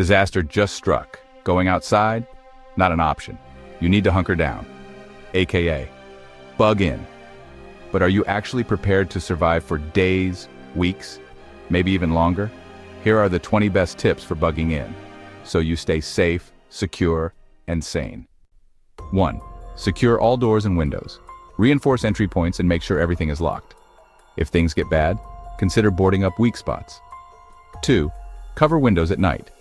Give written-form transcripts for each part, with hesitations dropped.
Disaster just struck. Going outside? Not an option. You need to hunker down, aka bug in. But are you actually prepared to survive for days, weeks, maybe even longer? Here are the 20 best tips for bugging in, so you stay safe, secure, and sane. 1. Secure all doors and windows. Reinforce entry points and make sure everything is locked. If things get bad, consider boarding up weak spots. 2. Cover windows at night.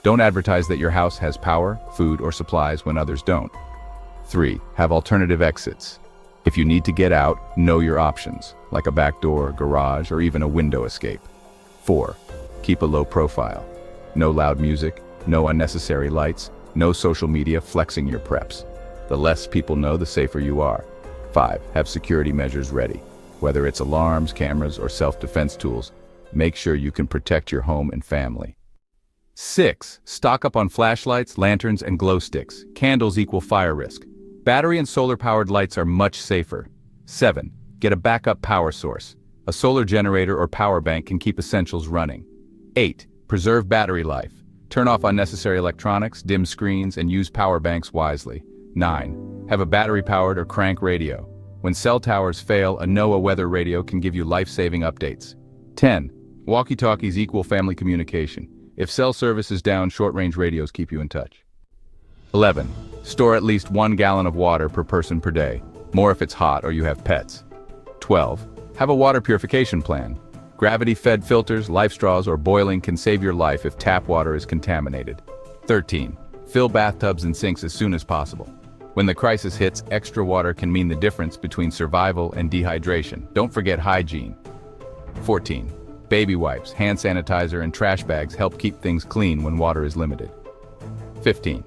Don't advertise that your house has power, food, or supplies when others don't. 3. Have alternative exits. If you need to get out, know your options, like a back door, garage, or even a window escape. 4. Keep a low profile. No loud music, no unnecessary lights, no social media flexing your preps. The less people know, the safer you are. 5. Have security measures ready. Whether it's alarms, cameras, or self-defense tools, make sure you can protect your home and family. 6. Stock up on flashlights, lanterns, and glow sticks. Candles equal fire risk. Battery and solar-powered lights are much safer. 7. Get a backup power source. A solar generator or power bank can keep essentials running. 8. Preserve battery life. Turn off unnecessary electronics, dim screens, and use power banks wisely. 9. Have a battery-powered or crank radio. When cell towers fail, a NOAA weather radio can give you life-saving updates. 10. Walkie-talkies equal family communication. If cell service is down, short-range radios keep you in touch. 11. Store at least 1 gallon of water per person per day, more if it's hot or you have pets. 12. Have a water purification plan. Gravity-fed filters, life straws, or boiling can save your life if tap water is contaminated. 13. Fill bathtubs and sinks as soon as possible. When the crisis hits, extra water can mean the difference between survival and dehydration. Don't forget hygiene. 14. Baby wipes, hand sanitizer, and trash bags help keep things clean when water is limited. 15.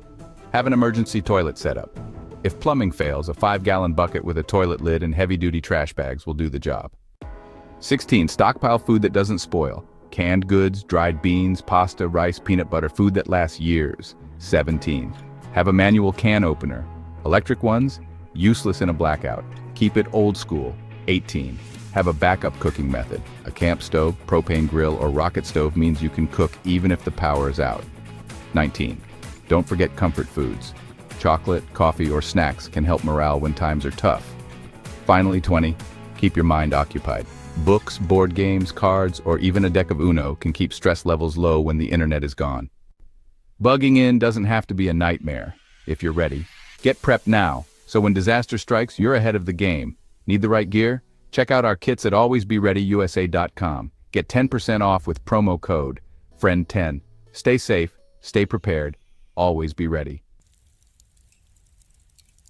Have an emergency toilet setup. If plumbing fails, a 5-gallon bucket with a toilet lid and heavy-duty trash bags will do the job. 16. Stockpile food that doesn't spoil. Canned goods, dried beans, pasta, rice, peanut butter, food that lasts years. 17. Have a manual can opener. Electric ones? Useless in a blackout. Keep it old school. 18. Have a backup cooking method. A camp stove, propane grill, or rocket stove means you can cook even if the power is out. 19. Don't forget comfort foods. Chocolate, coffee, or snacks can help morale when times are tough. Finally, 20. Keep your mind occupied. Books, board games, cards, or even a deck of Uno can keep stress levels low when the internet is gone. Bugging in doesn't have to be a nightmare. If you're ready, get prepped now, so when disaster strikes, you're ahead of the game. Need the right gear? Check out our kits at alwaysbereadyusa.com. Get 10% off with promo code FRIEND10. Stay safe, stay prepared, always be ready.